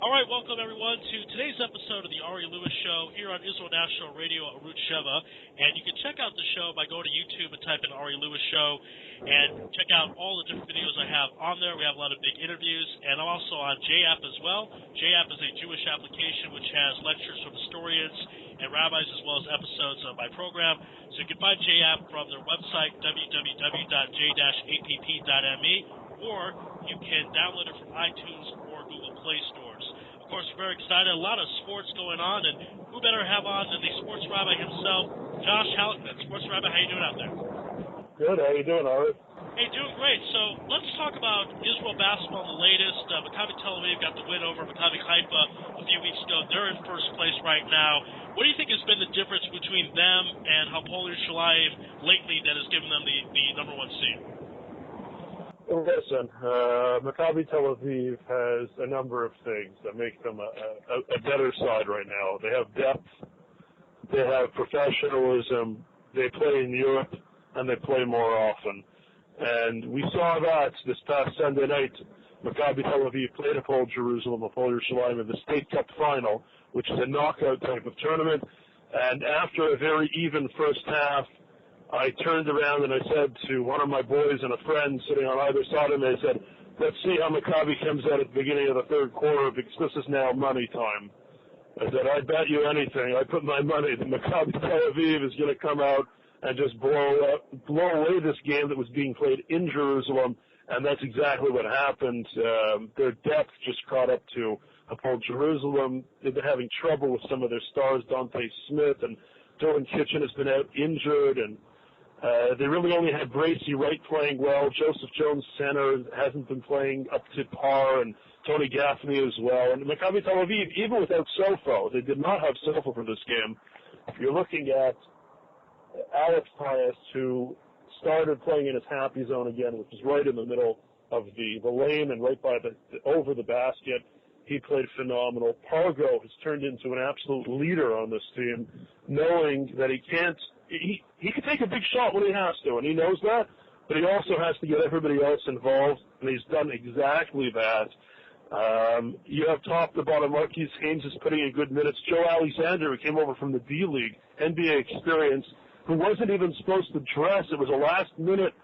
All right, welcome everyone to today's episode of the Ari Lewis Show here on Israel National Radio, Arut Sheva. And you can check out the show by going to YouTube and type in Ari Lewis Show and check out all the different videos I have on there. We have a lot of big interviews, and I'm also on JApp as well. JApp is a Jewish application which has lectures from historians and rabbis as well as episodes of my program. So you can find JApp from their website, www.j-app.me, or you can download it from iTunes or Google Play stores. Of course, we're very excited. A lot of sports going on, and who better have on than the sports rabbi himself, Josh Halickman. Sports Rabbi, how you doing out there? Good. How you doing, Ari? Hey, doing great. So let's talk about Israel basketball, the latest. Maccabi Tel-Aviv got the win over Maccabi Haifa a few weeks ago. They're in first place right now. What do you think has been the difference between them and Hapoel Yerushalayim lately that has given them the number one seed? Listen, Maccabi Tel-Aviv has a number of things that make them a better side right now. They have depth, they have professionalism, they play in Europe, and they play more often. And we saw that this past Sunday night. Maccabi Tel-Aviv played Hapoel Yerushalayim in the State Cup final, which is a knockout type of tournament. And after a very even first half, I turned around and I said to one of my boys and a friend sitting on either side of me, I said, let's see how Maccabi comes out at the beginning of the third quarter because this is now money time. I said, I bet you anything. I put my money that Maccabi Tel-Aviv is going to come out and just blow away this game that was being played in Jerusalem, and that's exactly what happened. Their depth just caught up to Hapoel Jerusalem. They've been having trouble with some of their stars. Dante Smith and Dylan Kitchen has been out injured, and they really only had Bracy Wright playing well. Joseph Jones center hasn't been playing up to par, and Tony Gaffney as well. And Maccabi Tel Aviv, even without Sofo, they did not have Sofo for this game. You're looking at Alex Pius, who started playing in his happy zone again, which is right in the middle of the lane and right by over the basket. He played phenomenal. Pargo has turned into an absolute leader on this team, knowing that he can take a big shot when he has to, and he knows that, but he also has to get everybody else involved, and he's done exactly that. You have top to bottom, Marquise Haynes is putting in good minutes. Joe Alexander, who came over from the D-League, NBA experience, who wasn't even supposed to dress. It was a last-minute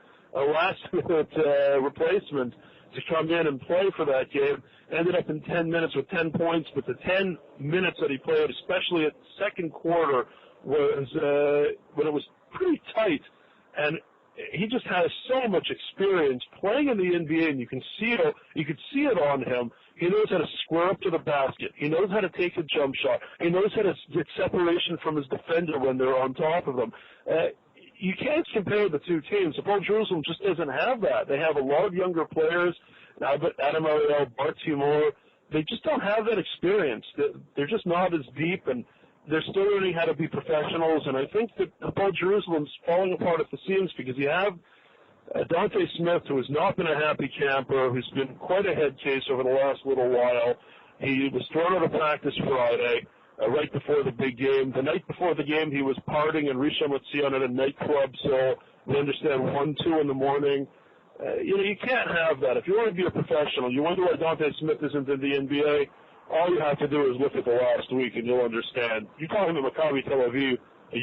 replacement to come in and play for that game. Ended up in 10 minutes with 10 points, but the 10 minutes that he played, especially at the second quarter, was when it was pretty tight, and he just has so much experience playing in the NBA, and you could see it on him. He knows how to square up to the basket. He knows how to take a jump shot. He knows how to get separation from his defender when they're on top of him. You can't compare the two teams. Hapoel Jerusalem just doesn't have that. They have a lot of younger players. Now, but Adam Ariel, Bart Timur, they just don't have that experience. They're just not as deep, and they're still learning how to be professionals. And I think that Hapoel Jerusalem's falling apart at the seams because you have Dante Smith, who has not been a happy camper, who's been quite a head case over the last little while. He was thrown out of practice Friday, right before the big game. The night before the game, he was partying in Rishon LeZion at a nightclub, so we understand 1, 2 in the morning. You can't have that. If you want to be a professional, you wonder why Dante Smith isn't in the NBA, all you have to do is look at the last week and you'll understand. You're talking about Maccabi Tel Aviv, the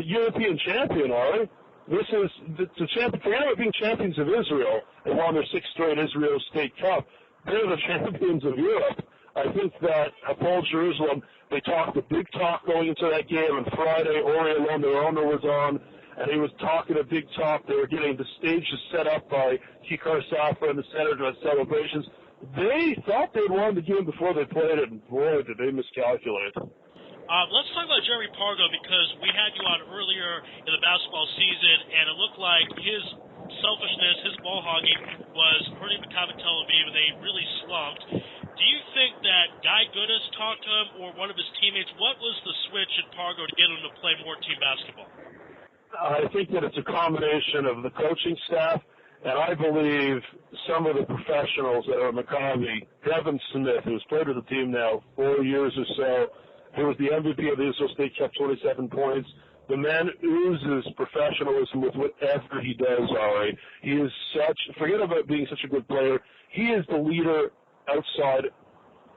European champion, all right? This is the champion. Forget about being champions of Israel and won their 6th straight Israel State Cup. They're the champions of Europe. I think that Hapoel Jerusalem, they talked a big talk going into that game, and Friday, Ori Alon, their owner, was on, and he was talking a big talk. They were getting the stages set up by Kikar Safra and the Center to have celebrations. They thought they'd won the game before they played it, and boy, did they miscalculate. Let's talk about Jeremy Pargo, because we had you on earlier in the basketball season, and it looked like his selfishness, his ball hogging was hurting Maccabi Tel Aviv, and they really slumped. Do you think that Guy Goodes talked to him or one of his teammates? What was the switch in Pargo to get him to play more team basketball? I think that it's a combination of the coaching staff, and I believe some of the professionals that are at Maccabi. Devin Smith, who's played with the team now 4 years or so, he was the MVP of the Israel State Cup, 27 points. The man oozes professionalism with whatever he does, Ari. He is forget about being such a good player, he is the leader outside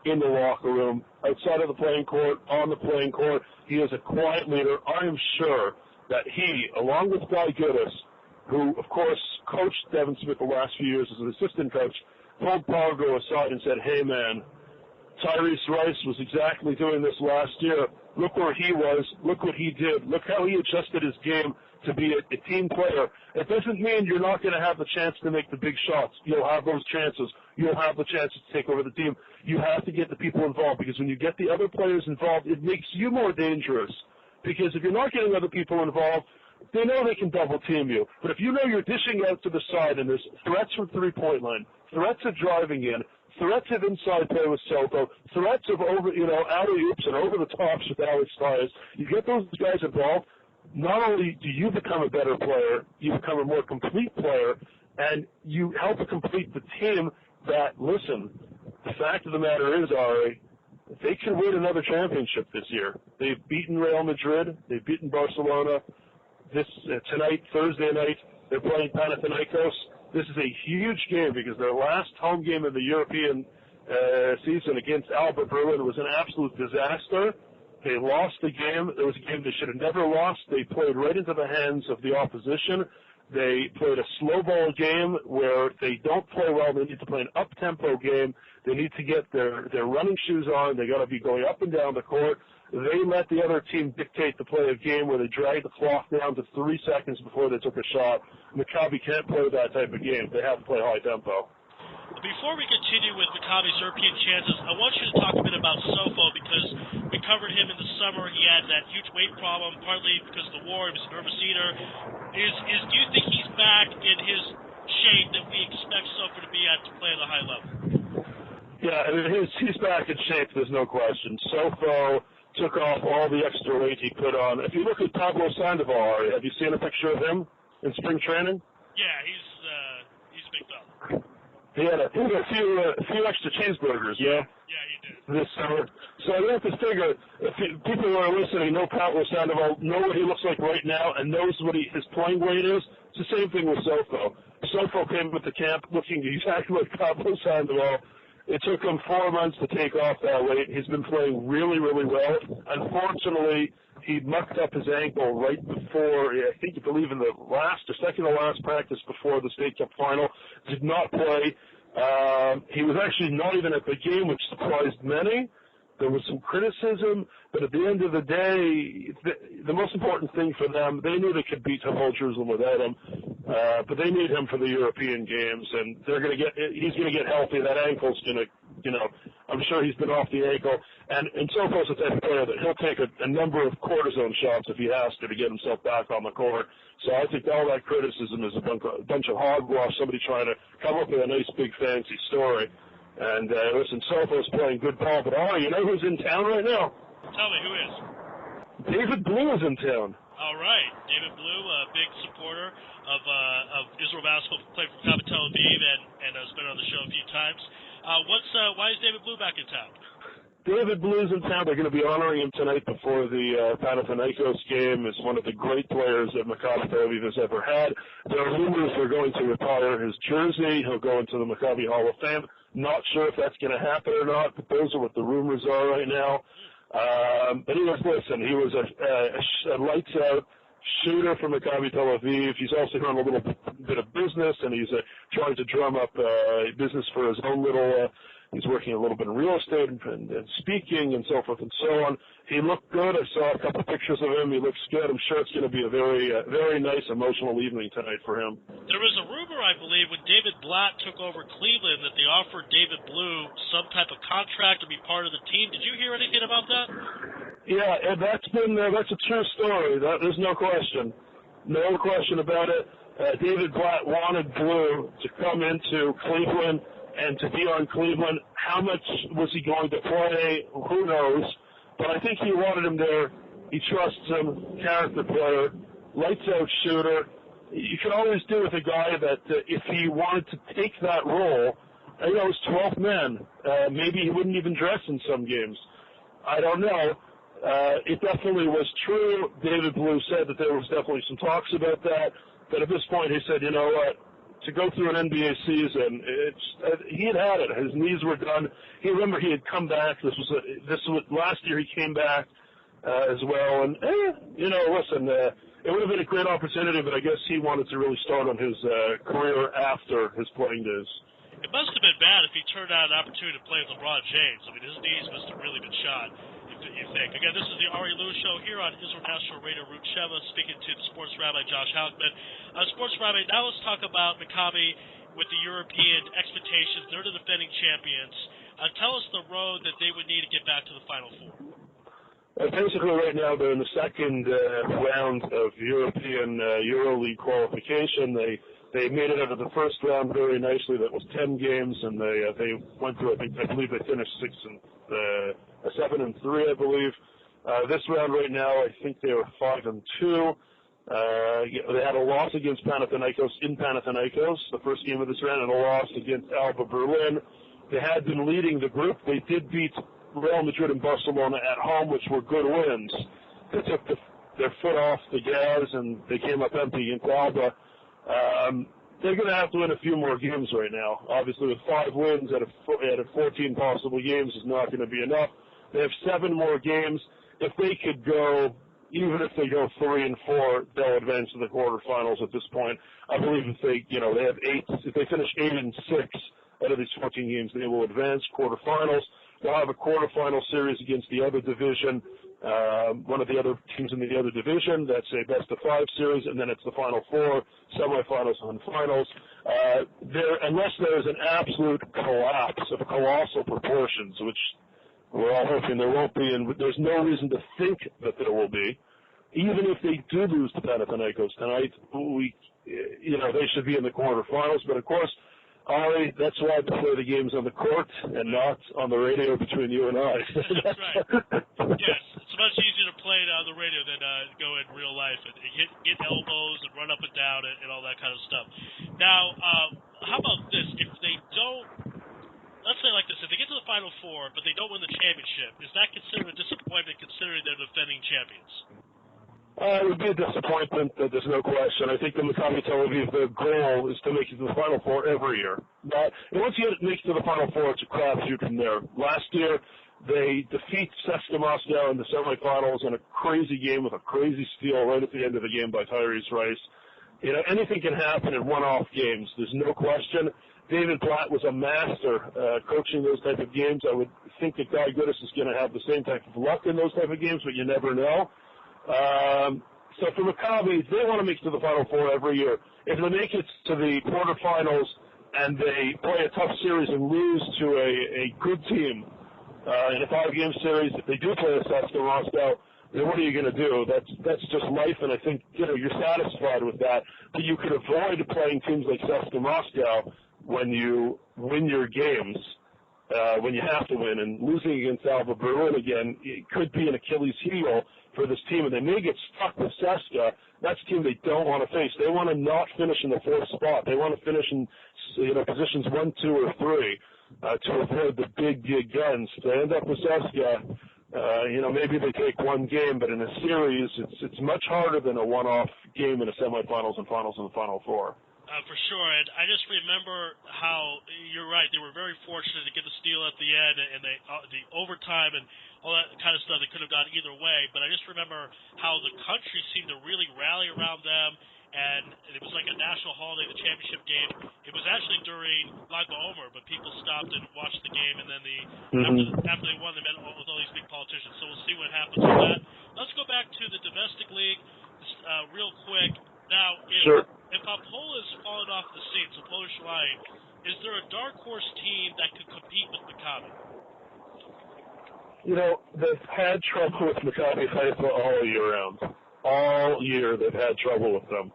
in the locker room, outside of the playing court, on the playing court. He is a quiet leader. I am sure that he, along with Guy Goodis, who, of course, coached Devin Smith the last few years as an assistant coach, pulled Pargo aside and said, hey, man, Tyrese Rice was exactly doing this last year. Look where he was. Look what he did. Look how he adjusted his game to be a team player. It doesn't mean you're not going to have the chance to make the big shots. You'll have those chances. You'll have the chances to take over the team. You have to get the people involved, because when you get the other players involved, it makes you more dangerous. Because if you're not getting other people involved, they know they can double team you. But if you know you're dishing out to the side and there's threats from three-point line, threats of driving in, threats of inside play with Soko, threats of alley-oops and over-the-tops with Alex Tyus, you get those guys involved, not only do you become a better player, you become a more complete player, and you help complete the team that, listen, the fact of the matter is, Ari, they can win another championship this year. They've beaten Real Madrid. They've beaten Barcelona. Tonight, Thursday night, they're playing Panathinaikos. This is a huge game because their last home game of the European season against Alba Berlin was an absolute disaster. They lost the game. It was a game they should have never lost. They played right into the hands of the opposition. They played a slow ball game where they don't play well. They need to play an up-tempo game. They need to get their running shoes on. They got to be going up and down the court. They let the other team dictate the play of game where they dragged the clock down to 3 seconds before they took a shot. Maccabi can't play that type of game. They have to play high tempo. Before we continue with Maccabi's European chances, I want you to talk a bit about Sofo, because we covered him in the summer. He had that huge weight problem, partly because of the war. He was a nervous eater. Do you think he's back in his shape that we expect Sofo to be at to play at a high level? Yeah, I mean, he's back in shape, there's no question. Sofo took off all the extra weight he put on. If you look at Pablo Sandoval, have you seen a picture of him in spring training? Yeah, he's a big fella. He had a few extra cheeseburgers, yeah? Yeah, he did. This summer. So you have to figure, if people who are listening know Pablo Sandoval, know what he looks like right now, and knows what his playing weight is. It's the same thing with Sofo. Sofo came with the camp looking exactly like Pablo Sandoval. It took him 4 months to take off that weight. He's been playing really, really well. Unfortunately, he mucked up his ankle right before, I believe in the last or second to last practice before the State Cup final. Did not play. He was actually not even at the game, which surprised many. There was some criticism, but at the end of the day, the most important thing for them, they knew they could beat Whole Jerusalem without him, but they need him for the European games, and he's going to get healthy. That ankle's going to, I'm sure he's been off the ankle, and Sofo's the type of player that he'll take a number of cortisone shots if he has to get himself back on the court. So I think all that criticism is a bunch of hogwash, somebody trying to come up with a nice, big, fancy story. And listen, Sofo's playing good ball, but you know who's in town right now? Tell me, who is? David Blue is in town. All right, David Blue, a big supporter of Israel basketball, played for Maccabi Tel-Aviv, and has been on the show a few times. Why is David Blue back in town? David Blue's in town. They're going to be honoring him tonight before the Panathinaikos game. He's one of the great players that Maccabi Tel-Aviv has ever had. There are rumors they're going to retire his jersey. He'll go into the Maccabi Hall of Fame. Not sure if that's going to happen or not, but those are what the rumors are right now. But listen, he was a lights-out shooter for Maccabi Tel-Aviv. He's also run a little bit of business, and he's trying to drum up business for his own little he's working a little bit in real estate and speaking and so forth and so on. He looked good. I saw a couple of pictures of him. He looks good. I'm sure it's going to be a very, very nice, emotional evening tonight for him. There was a rumor, I believe, when David Blatt took over Cleveland that they offered David Blue some type of contract to be part of the team. Did you hear anything about that? Yeah, and that's a true story. There's no question. No question about it. David Blatt wanted Blue to come into Cleveland and to be on Cleveland. How much was he going to play? Who knows? But I think he wanted him there. He trusts him, character player, lights-out shooter. You can always do with a guy that if he wanted to take that role, it's 12 men. Maybe he wouldn't even dress in some games. I don't know. It definitely was true. David Blue said that there was definitely some talks about that. But at this point, he said, you know what? to go through an NBA season, he had it. His knees were done. He had come back. This was last year. He came back as well, and listen, it would have been a great opportunity, but I guess he wanted to really start on his career after his playing days. It must have been bad if he turned out an opportunity to play with LeBron James. I mean, his knees must have really been shot, you think. Again, this is the Ari Lewis Show here on Israel National Radio Root Sheva, speaking to the Sports Rabbi Josh Halickman. Sports Rabbi, now let's talk about Maccabi with the European expectations. They're the defending champions. Tell us the road that they would need to get back to the Final Four. Basically, right now, they're in the second round of European EuroLeague qualification. They made it out of the first round very nicely. That was 10 games, and they went through. I believe they finished 7-3, I believe. This round right now, I think they were 5-2. They had a loss against Panathinaikos in Panathinaikos, the first game of this round, and a loss against Alba Berlin. They had been leading the group. They did beat Real Madrid and Barcelona at home, which were good wins. They took their foot off the gas, and they came up empty against Alba. They're going to have to win a few more games right now. Obviously, with 5 wins out of 14 possible games is not going to be enough. They have 7 more games. If they could go, even if they go 3-4, they'll advance to the quarterfinals at this point. I believe if they have 8, if they finish 8-6 out of these 14 games, they will advance quarterfinals. They'll have a quarterfinal series against the other division, one of the other teams in the other division. That's a best-of-5 series, and then it's the Final Four, semifinals, and finals. Unless there is an absolute collapse of colossal proportions, which we're all hoping there won't be, and there's no reason to think that there will be. Even if they do lose to Panathinaikos tonight, they should be in the quarterfinals. But of course, Ari, that's why they play the games on the court and not on the radio between you and I. That's right. Yes, it's much easier to play it on the radio than go in real life and hit elbows and run up and down and all that kind of stuff. Now, how about this? If they don't, let's say like this, if they get to the Final Four but they don't win the championship, is that considered a disappointment considering they're defending champions? It would be a disappointment, there's no question. I think the Maccabi Tel-Aviv, their goal is to make it to the Final Four every year. And once you make it to the Final Four, it's a crapshoot from there. Last year, they defeat CSKA Moscow in the semifinals in a crazy game with a crazy steal right at the end of the game by Tyrese Rice. Anything can happen in one-off games. There's no question. David Blatt was a master coaching those type of games. I would think that Guy Goodis is going to have the same type of luck in those type of games, but you never know. So for Maccabi, they want to make it to the Final Four every year. If they make it to the quarterfinals and they play a tough series and lose to a good team in a 5-game series, if they do play a CSKA Moscow, then what are you going to do? That's just life, and I think you're satisfied with that. But you could avoid playing teams like CSKA Moscow when you win your games. When you have to win, and losing against Alba Berlin again, it could be an Achilles heel for this team, and they may get stuck with CSKA. That's a team they don't want to face. They want to not finish in the 4th spot. They want to finish in positions 1, 2, or 3 to avoid the big guns. If they end up with CSKA, maybe they take one game, but in a series, it's much harder than a one-off game in the semifinals and finals and the Final Four. For sure, and I just remember how, you're right, they were very fortunate to get the steal at the end, and the overtime and all that kind of stuff. They could have gone either way, but I just remember how the country seemed to really rally around them, and it was like a national holiday, the championship game. It was actually during Lag BaOmer, but people stopped and watched the game, and then after they won, they met with all these big politicians, so we'll see what happens with that. Let's go back to the domestic league real quick. Now, if Apollo is falling off the seat, so Polish line, is there a dark horse team that could compete with Maccabi? They've had trouble with Maccabi Haifa all year round. All year they've had trouble with them.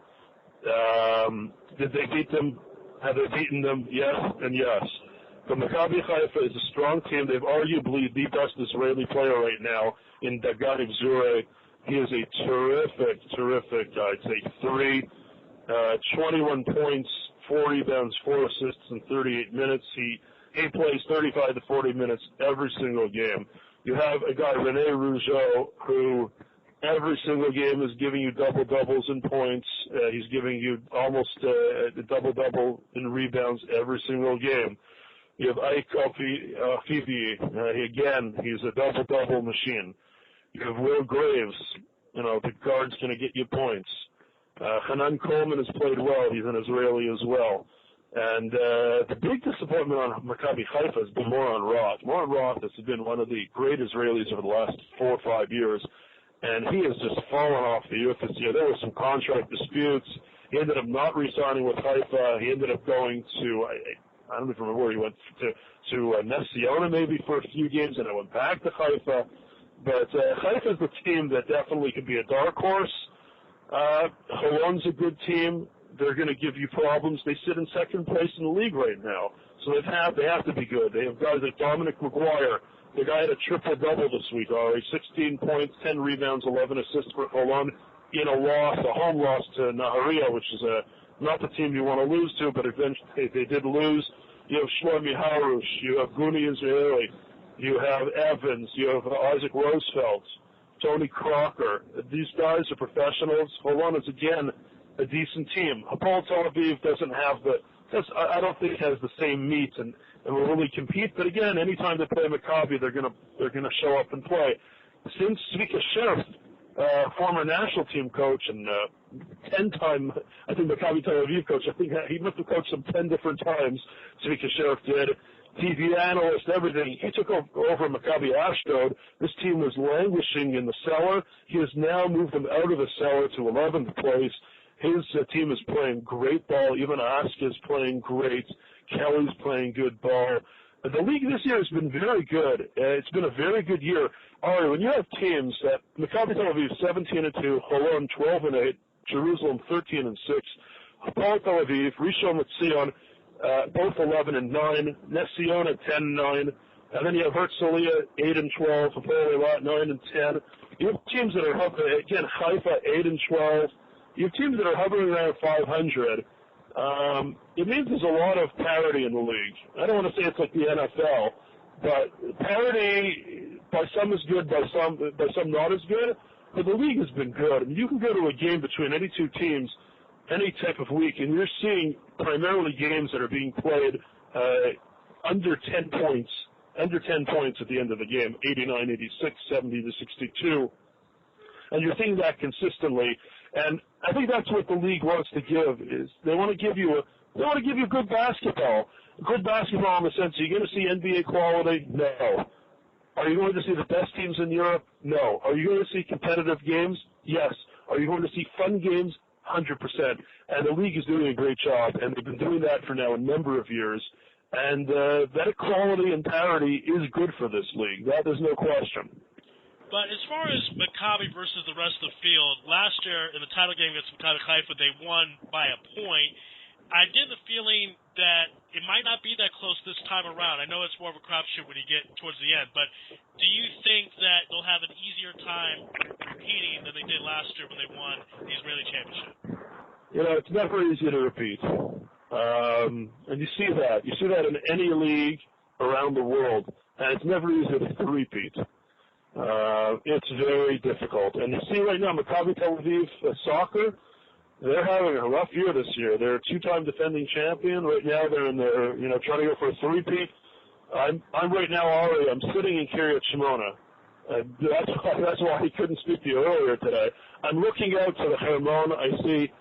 Did they beat them? Have they beaten them? Yes and yes. But Maccabi Haifa is a strong team. They've arguably the best Israeli player right now in Dagan Zure. He is a terrific, I'd say, 21 points, 4 rebounds, 4 assists in 38 minutes. He plays 35 to 40 minutes every single game. You have a guy, Rene Rougeau, who every single game is giving you double-doubles in points. He's giving you almost a double-double in rebounds every single game. You have Ike Afifi. Again, he's a double-double machine. You have Will Graves. The guard's going to get you points. Hanan Coleman has played well. He's an Israeli as well. And the big disappointment on Maccabi Haifa has been Moran Roth. Moran Roth has been one of the great Israelis over the last 4 or 5 years, and he has just fallen off the earth this year. There were some contract disputes. He ended up not re-signing with Haifa. He ended up going to, I don't even remember where he went, to Ness Ziona maybe for a few games, and I went back to Haifa. But Haifa is the team that definitely could be a dark horse. Holon's a good team. They're going to give you problems. They sit in second place in the league right now, so they have to be good. They have guys like Dominic McGuire. The guy had a triple-double this week, all right, 16 points, 10 rebounds, 11 assists for Holon in a home loss to Naharia, which is not the team you want to lose to, but eventually they did lose. You have Shlomi Harush. You have Guni Israeli. You have Evans. You have Isaac Roosevelt, Tony Crocker. These guys are professionals. Holon is, again, a decent team. Hapoel Tel Aviv doesn't have I don't think has the same meat and will really compete. But again, anytime they play Maccabi, they're gonna show up and play. Since Zvika Sheriff, former national team coach and 10-time, I think Maccabi Tel Aviv coach, I think he must have coached them 10 different times. Zvika Sheriff did. TV analyst, everything. He took over Maccabi Ashdod. This team was languishing in the cellar. He has now moved them out of the cellar to 11th place. His team is playing great ball. Even Aska is playing great. Kelly's playing good ball. The league this year has been very good. It's been a very good year. All right, when you have teams that Maccabi Tel Aviv 17-2, Holon 12-8, Jerusalem 13-6, Hapoel Tel Aviv, Rishon LeZion both 11-9, Ness Ziona 10-9, and then you have Herzliya 8-12, Hapoel Eilat 9-10. You have teams that are hovering, again, Haifa 8-12. You have teams that are hovering around 500. It means there's a lot of parity in the league. I don't want to say it's like the NFL, but parity by some is good, by some not as good. But the league has been good. I mean, you can go to a game between any two teams any type of week, and you're seeing primarily games that are being played under 10 points. Under 10 points at the end of the game, 89-86, 70-62. And you're seeing that consistently. And I think that's what the league wants to give, is they want to give you good basketball. Good basketball in the sense, are you going to see NBA quality? No. Are you going to see the best teams in Europe? No. Are you going to see competitive games? Yes. Are you going to see fun games? 100%. And the league is doing a great job, and they've been doing that for now a number of years. And that equality and parity is good for this league. That is no question. But as far as Maccabi versus the rest of the field, last year in the title game against Maccabi Haifa, they won by a point. I get the feeling that it might not be that close this time around. I know it's more of a crapshoot when you get towards the end, but do you think that they'll have an easier time competing than they did last year when they won the Israeli championship? It's never easy to repeat. And you see that. You see that in any league around the world, and it's never easy to repeat. It's very difficult. And you see right now, Maccabi Tel Aviv soccer, they're having a rough year this year. They're a two-time defending champion. Right now they're in there, trying to go for a three-peat. I'm right now, Ari, I'm sitting in Kiryat Shimona. That's why I couldn't speak to you earlier today. I'm looking out to the Hermon. I see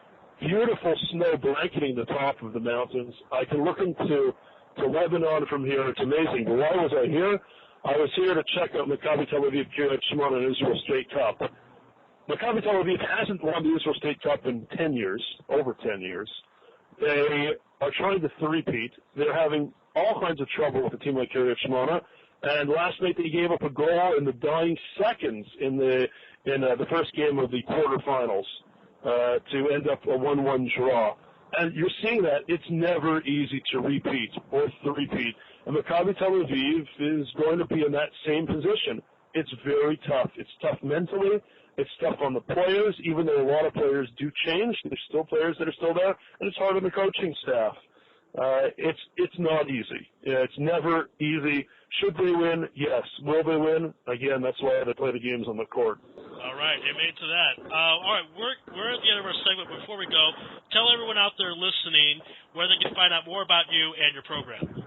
beautiful snow blanketing the top of the mountains. I can look into Lebanon from here. It's amazing. But why was I here? I was here to check out Maccabi Tel Aviv, Kiryat Shimona, and Israel State Cup. Maccabi Tel Aviv hasn't won the Israel State Cup in 10 years, over 10 years. They are trying to three-peat. They're having all kinds of trouble with a team like Kiryat Shimona. And last night they gave up a goal in the dying seconds in the first game of the quarterfinals to end up a 1-1 draw. And you're seeing that it's never easy to repeat or three-peat. And Maccabi Tel Aviv is going to be in that same position. It's very tough. It's tough mentally. It's tough on the players, even though a lot of players do change. There's still players that are still there, and it's hard on the coaching staff. It's not easy. It's never easy. Should they win? Yes. Will they win? Again, that's why they play the games on the court. All right, amen to that. All right, we're at the end of our segment. Before we go, tell everyone out there listening where they can find out more about you and your program.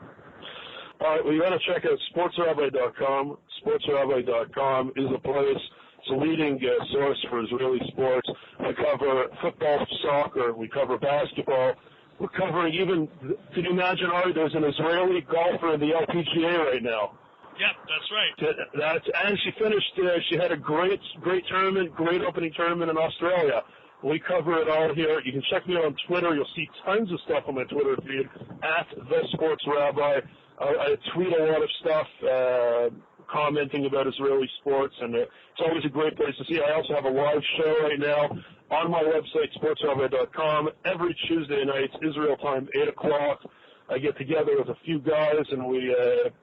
All right, well, you got to check out sportsrabbi.com. Sportsrabbi.com is a place. It's a leading source for Israeli sports. We cover football, soccer. We cover basketball. We're covering even, can you imagine, Ari, there's an Israeli golfer in the LPGA right now. Yep, that's right. And she finished, she had a great tournament, great opening tournament in Australia. We cover it all here. You can check me out on Twitter. You'll see tons of stuff on my Twitter feed, @TheSportsRabbi. I tweet a lot of stuff, commenting about Israeli sports, and it's always a great place to see. I also have a live show right now on my website, sportsrabbi.com, every Tuesday night, Israel time, 8 o'clock. I get together with a few guys, and we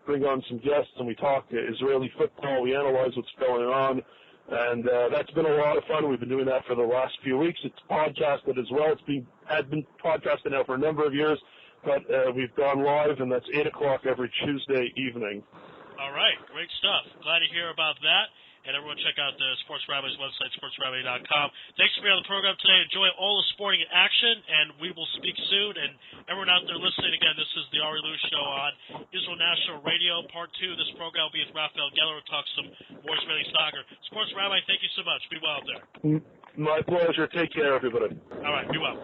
bring on some guests, and we talk Israeli football. We analyze what's going on, and that's been a lot of fun. We've been doing that for the last few weeks. It's podcasted as well. Had been podcasted now for a number of years, but we've gone live, and that's 8 o'clock every Tuesday evening. All right, great stuff. Glad to hear about that. And everyone check out the Sports Rabbi's website, sportsrabbi.com. Thanks for being on the program today. Enjoy all the sporting action, and we will speak soon. And everyone out there listening, again, this is the Ari Lewis Show on Israel National Radio. Part 2 of this program will be with Raphael Geller. We'll talk some more Israeli soccer. Sports Rabbi, thank you so much. Be well out there. My pleasure. Take care, everybody. All right, be well.